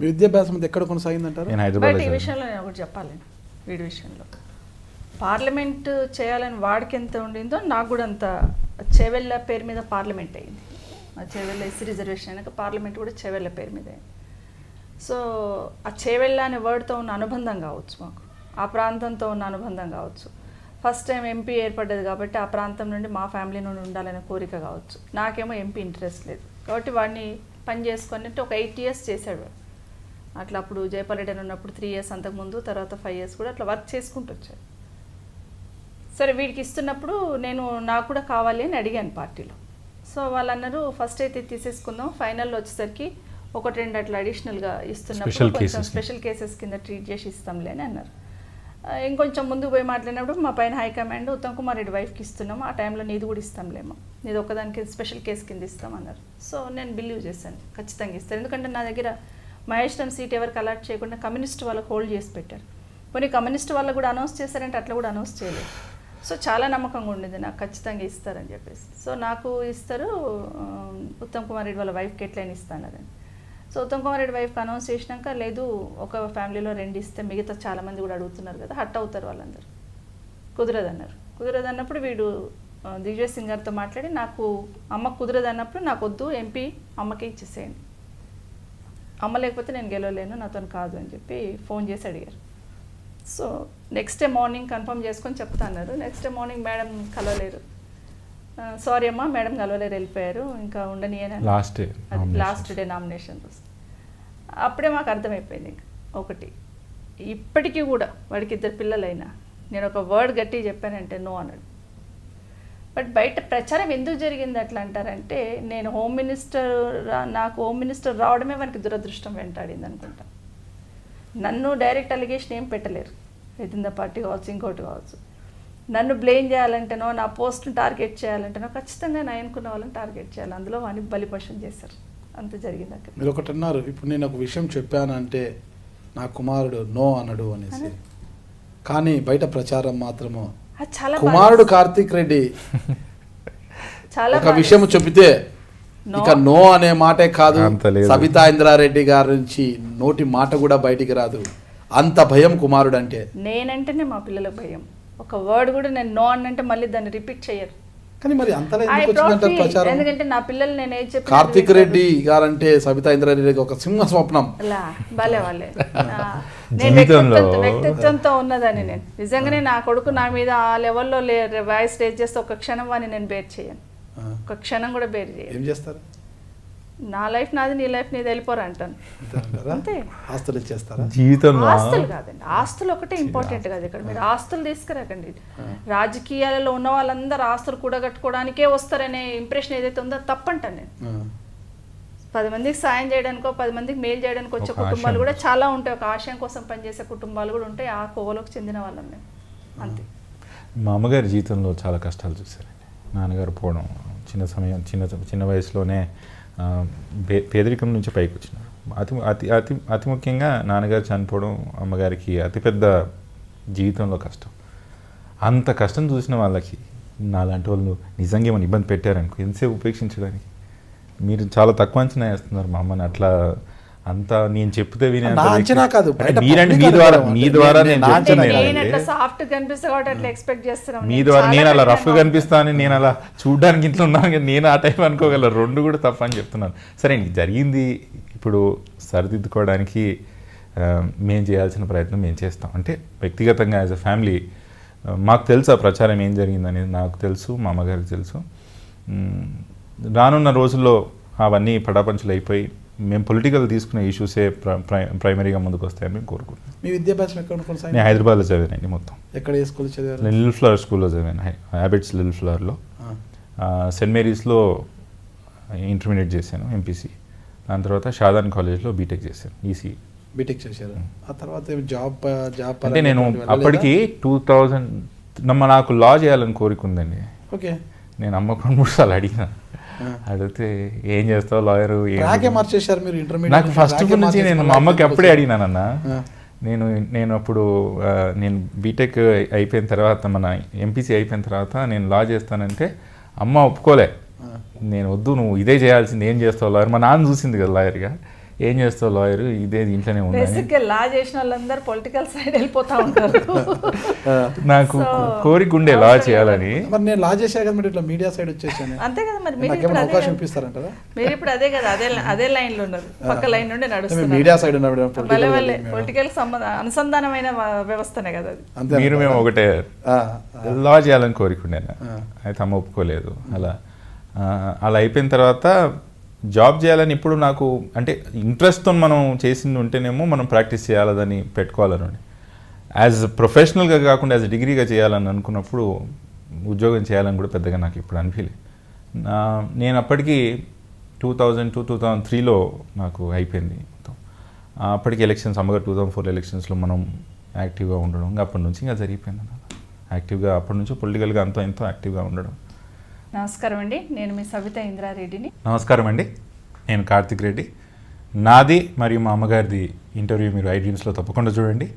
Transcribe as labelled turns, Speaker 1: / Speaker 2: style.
Speaker 1: మీ విద్యాభ్యాసం ఎక్కడ కొనసాగిందంటారు?
Speaker 2: నేను హైదరాబాద్.
Speaker 3: ఈ విషయంలో నేను ఒకటి చెప్పాలి, వీడి విషయంలో పార్లమెంట్ చేయాలని వాడికి ఎంత ఉండిందో నాకు కూడా అంత. చేవెళ్ళ పేరు మీద పార్లమెంట్ అయింది. చేవెళ్ళ ఎస్సీ రిజర్వేషన్ అయినాక పార్లమెంట్ కూడా చేవెళ్ళ పేరు మీద అయింది. సో ఆ చేవెళ్ళ అనే వర్డ్తో ఉన్న అనుబంధం కావచ్చు, మాకు ఆ ప్రాంతంతో ఉన్న అనుబంధం కావచ్చు, ఫస్ట్ టైం ఎంపీ ఏర్పడ్డది కాబట్టి ఆ ప్రాంతం నుండి మా ఫ్యామిలీ నుండి ఉండాలనే కోరిక కావచ్చు. నాకేమో ఎంపీ ఇంట్రెస్ట్ లేదు కాబట్టి వాడిని పని చేసుకొని ఒక 8 years చేశాడు అట్లా. అప్పుడు జయపాల్ రెడ్డి ఉన్నప్పుడు 3 years అంతకుముందు, తర్వాత 5 years కూడా అట్లా వర్క్ చేసుకుంటూ వచ్చాడు. సరే వీడికి ఇస్తున్నప్పుడు నేను నాకు కూడా కావాలి అని అడిగాను పార్టీలో. సో వాళ్ళు అన్నారు ఫస్ట్ అయితే తీసేసుకుందాం, ఫైనల్లో వచ్చేసరికి 1-2 అట్లా అడిషనల్గా ఇస్తున్నప్పుడు కొంచెం స్పెషల్ కేసెస్ కింద ట్రీట్ చేసి ఇస్తాంలే అని అన్నారు. ఇంకొంచెం ముందుకు పోయి మాట్లాడినప్పుడు మా పైన హైకమాండ్ ఉత్తమ్ కుమార్ రెడ్డి వైఫ్కి ఇస్తున్నాము, ఆ టైంలో నీది కూడా ఇస్తాంలేమో, నీది ఒక్కదానికి స్పెషల్ కేసు కింద ఇస్తామన్నారు. సో నేను బిలీవ్ చేశాను ఖచ్చితంగా ఇస్తాను, ఎందుకంటే నా దగ్గర మహేశ్వరం సీట్ ఎవరికి అలాట్ చేయకుండా కమ్యూనిస్ట్ వాళ్ళకి హోల్డ్ చేసి పెట్టారు. కొన్ని కమ్యూనిస్ట్ వాళ్ళు కూడా అనౌన్స్ చేశారంటే అట్లా కూడా అనౌన్స్ చేయలేదు. సో చాలా నమ్మకంగా ఉండేది నాకు ఖచ్చితంగా ఇస్తారని చెప్పేసి. సో నాకు ఇస్తారు, ఉత్తమ్ కుమార్ రెడ్డి వాళ్ళ వైఫ్కి ఎట్లయినా ఇస్తానని. సో ఉత్తమ్ కుమార్ రెడ్డి వైఫ్కి అనౌన్స్ చేసినాక లేదు ఒక ఫ్యామిలీలో 2 ఇస్తే మిగతా చాలామంది కూడా అడుగుతున్నారు కదా, హట్ అవుతారు వాళ్ళందరూ, కుదరదన్నారు. కుదరదన్నప్పుడు వీడు దిగ్విజయ్ సింగ్ గారితో మాట్లాడి నాకు అమ్మకు కుదరదన్నప్పుడు నాకు వద్దు ఎంపీ అమ్మకే ఇచ్చేసేయండి, అమ్మ లేకపోతే నేను గెలవలేను, నాతో కాదు అని చెప్పి ఫోన్ చేసి అడిగారు. So next day morning confirm చేసుకొని చెప్తా అన్నారు. నెక్స్ట్ డే మార్నింగ్ మేడం కలవలేరు, సారీ అమ్మా మేడం కలవలేరు, వెళ్ళిపోయారు, ఇంకా ఉండని అని లాస్ట్ డే నామినేషన్ రోజు. అప్పుడే మాకు అర్థమైపోయింది ఇంకా ఒకటి, ఇప్పటికీ కూడా వాడికి 2 పిల్లలైనా నేను ఒక వర్డ్ గట్టి చెప్పానంటే నో అన్నాడు. బట్ బయట ప్రచారం ఎందుకు జరిగింది అట్లా అంటారంటే నేను హోమ్ మినిస్టర్ నాకు హోమ్ మినిస్టర్ రావడమే వానికి దురదృష్టం వెంటాడింది అనుకుంటా. నన్ను డైరెక్ట్ అలిగేషన్ ఏం పెట్టలేరు, వితిన్ ద పార్టీ కావచ్చు ఇంకోటి కావచ్చు. నన్ను బ్లేమ్ చేయాలంటేనో నా పోస్ట్ని టార్గెట్ చేయాలంటేనో ఖచ్చితంగా నా అనుకున్న వాళ్ళని టార్గెట్ చేయాలి, అందులో వాడిని బలిపశం చేశారు, అంత జరిగింది అక్కడ.
Speaker 1: మీరు ఒకటి అన్నారు, ఇప్పుడు నేను ఒక విషయం చెప్పానంటే నా కుమారుడు నో అనడు అనేసి, కానీ బయట ప్రచారం మాత్రము కుమారుడు కార్తీక్ రెడ్డి ఒక విషయం చెబితే ఇక నో అనే మాటే కాదు, సబితా ఇంద్రారెడ్డి గారి నుంచి నోటి మాట కూడా బయటికి రాదు, అంత భయం కుమారుడు అంటే.
Speaker 3: నేనంటేనే మా పిల్లలకు భయం, ఒక వర్డ్ కూడా నేను నో అనంటే మళ్ళీ దాన్ని రిపీట్ చేయరు.
Speaker 1: కానీ మరి అంతలా ఎందుకు వచ్చిందంటారు ప్రచారం?
Speaker 3: ఎందుకంటే నా పిల్లలు నేను ఏం చెప్పి
Speaker 1: కార్తీక్ రెడ్డి గారంటే సబితా ఇంద్రారెడ్డి ఒక సింహ స్వప్నం,
Speaker 3: భలే వాళ్ళే. నేను వ్యక్తిత్వంతో ఉన్నదని నేను నిజంగానే నా కొడుకు నా మీద ఆ లెవెల్లో వాయిస్ రేజ్ చేస్తే ఒక క్షణం వాడిని నేను బేర్ చేయను, ఒక క్షణం కూడా బేర్ చేయను.
Speaker 1: ఏం చేస్తారు? నా
Speaker 3: లైఫ్ నాది, నీ లైఫ్ నీది, వెళ్ళిపోరా అంటాను అంతే.
Speaker 1: ఆస్తులు ఇచ్చేస్తారా?
Speaker 2: జీవితంలో
Speaker 3: ఆస్తులు కాదండి, ఆస్తులు ఒకటే ఇంపార్టెంట్ కాదు ఇక్కడ. మీరు ఆస్తులు తీసుకురాకండి. రాజకీయాలలో ఉన్న వాళ్ళందరూ ఆస్తులు కూడగట్టుకోవడానికే వస్తారనే ఇంప్రెషన్ ఏదైతే ఉందో తప్పంటాను నేను. 10 మందికి సాయం చేయడానికో 10 మందికి మేలు చేయడానికి వచ్చే కుటుంబాలు కూడా చాలా ఉంటాయి, ఒక ఆశయం కోసం పనిచేసే కుటుంబాలు కూడా ఉంటాయి, ఆ కోవలోకి చెందిన వాళ్ళం మేము అంతే.
Speaker 2: మా అమ్మగారి జీవితంలో చాలా కష్టాలు చూశారండి. నాన్నగారు పోవడం చిన్న వయసులోనే పేదరికం నుంచి పైకి వచ్చినారు. అతి ముఖ్యంగా నాన్నగారు చనిపోవడం అమ్మగారికి అతిపెద్ద జీవితంలో కష్టం. అంత కష్టం చూసిన వాళ్ళకి నాలాంటి వాళ్ళు నిజంగా ఏమైనా ఇబ్బంది పెట్టారనుకో ఎంతసేపు ఉపేక్షించడానికి. మీరు చాలా తక్కువ అంచనా వేస్తున్నారు మా అమ్మని. అట్లా అంతా నేను చెప్తే వినే మీ ద్వారా నేను అలా రఫ్గా కనిపిస్తా అని నేను అలా చూడడానికి ఇంట్లో ఉన్నాను కానీ నేను ఆ టైం అనుకోగల 2 కూడా తప్ప అని చెప్తున్నాను. సరే జరిగింది, ఇప్పుడు సరిదిద్దుకోవడానికి మేము చేయాల్సిన ప్రయత్నం మేము చేస్తాం. అంటే వ్యక్తిగతంగా యాజ్ అ ఫ్యామిలీ మాకు తెలుసు ఆ ప్రచారం ఏం జరిగిందనేది నాకు తెలుసు, మా అమ్మగారికి తెలుసు. రానున్న రోజుల్లో అవన్నీ పటాపంచలు అయిపోయి మేము పొలిటికల్ తీసుకునే ఇష్యూసే ప్రైమరీగా ముందుకు వస్తాయని మేము కోరుకుంటున్నాం.
Speaker 1: మీ విద్యాభ్యాసం ఎక్కడ కొనసాగింది?
Speaker 2: నేను హైదరాబాద్లో చదివానండి మొత్తం.
Speaker 1: ఎక్కడ ఏ స్కూల్ చదివారు?
Speaker 2: లిటిల్ ఫ్లవర్ స్కూల్లో చదివాను, హ్యాబిట్స్ లిటిల్ ఫ్లవర్లో. సెయింట్ మేరీస్లో ఇంటర్మీడియట్ చేశాను ఎంపీసీ. దాని తర్వాత షాదాన్ కాలేజ్లో బీటెక్ చేశాను, ఈసీ
Speaker 1: బీటెక్ చేశారు. ఆ తర్వాత జాబ్
Speaker 2: అంటే నేను అప్పటికి 2000 నాకు లా చేయాలని కోరిక ఉందండి.
Speaker 1: ఓకే. నేను
Speaker 2: అమ్మ 2-3 సార్లు అడిగిన, అడిగితే ఏం చేస్తావు లాయరు
Speaker 1: మార్చేశారు మీరు ఇంటర్మీడియట్?
Speaker 2: నాకు ఫస్ట్ నుంచి నేను మా అమ్మకి అప్పుడే అడిగినానన్న. నేను అప్పుడు నేను బీటెక్ అయిపోయిన తర్వాత మన ఎంపీసీ అయిపోయిన తర్వాత నేను లా చేస్తానంటే అమ్మ ఒప్పుకోలే. నేను వద్దు, నువ్వు ఇదే చేయాల్సింది, ఏం చేస్తావు లాయర్. మా నాన్న చూసింది కదా లాయర్గా, ఏం చేస్తావు లాయర్, ఇదే దీంట్లోనే ఉందని.
Speaker 3: బేసిక్గా లా చేసిన వాళ్ళందరూ పొలిటికల్ సైడ్ వెళ్ళిపోతా ఉంటారు.
Speaker 2: నాకు కోరిక ఉండే లా చేయాలని.
Speaker 1: మరి నేను లా చేసా కదా, మరి ఇట్లా మీడియా సైడ్ వచ్చేసాను.
Speaker 3: అంతే కదా, మరి మీరు
Speaker 1: నాకేమైనా
Speaker 3: ఇప్పుడు అదే
Speaker 1: అవకాశం
Speaker 3: కదా.
Speaker 1: ఇప్పిస్తారంటారా?
Speaker 3: మీరు ఇప్పుడు అదే కదా, అదే లైన్ లో ఉన్నారు, పక్క లైన్ నుండి నడుస్తున్నారు.
Speaker 1: మీడియా సైడ్ ఉన్నప్పుడు
Speaker 3: పొలిటికల్ అనుసంధానమైన వ్యవస్థనే కదా అది.
Speaker 1: అంతే
Speaker 2: మీరు మేము ఒకటే లా చేయాలని కోరిక ఉండే, అయితే అమ్మ ఒప్పుకోలేదు. అలా అయిపోయిన తర్వాత జాబ్ చేయాలని ఇప్పుడు నాకు అంటే ఇంట్రెస్ట్తో మనం చేసింది ఉంటేనేమో మనం ప్రాక్టీస్ చేయాలని పెట్టుకోవాలని, యాజ్ ప్రొఫెషనల్గా కాకుండా యాజ్ డిగ్రీగా చేయాలని అనుకున్నప్పుడు ఉద్యోగం చేయాలని కూడా పెద్దగా నాకు ఇప్పుడు అనిపించలేదు. నేను అప్పటికి 2002-2003లో నాకు అయిపోయింది. అప్పటికి ఎలక్షన్స్, అమ్మగారు 2004 ఎలక్షన్స్లో మనం యాక్టివ్గా ఉండడం, ఇంకా అప్పటి నుంచి ఇంకా జరిగిపోయింది అన్నమాట. యాక్టివ్గా అప్పటి నుంచి పొలిటికల్గా ఎంతో యాక్టివ్గా ఉండడం.
Speaker 3: నమస్కారం అండి, నేను మీ సవితా ఇంద్రారెడ్డిని.
Speaker 2: నమస్కారం అండి, నేను కార్తిక్ రెడ్డి. నాది మరియు మా అమ్మగారిది ఇంటర్వ్యూ మీరు ఐ డ్రీమ్స్లో తప్పకుండా చూడండి.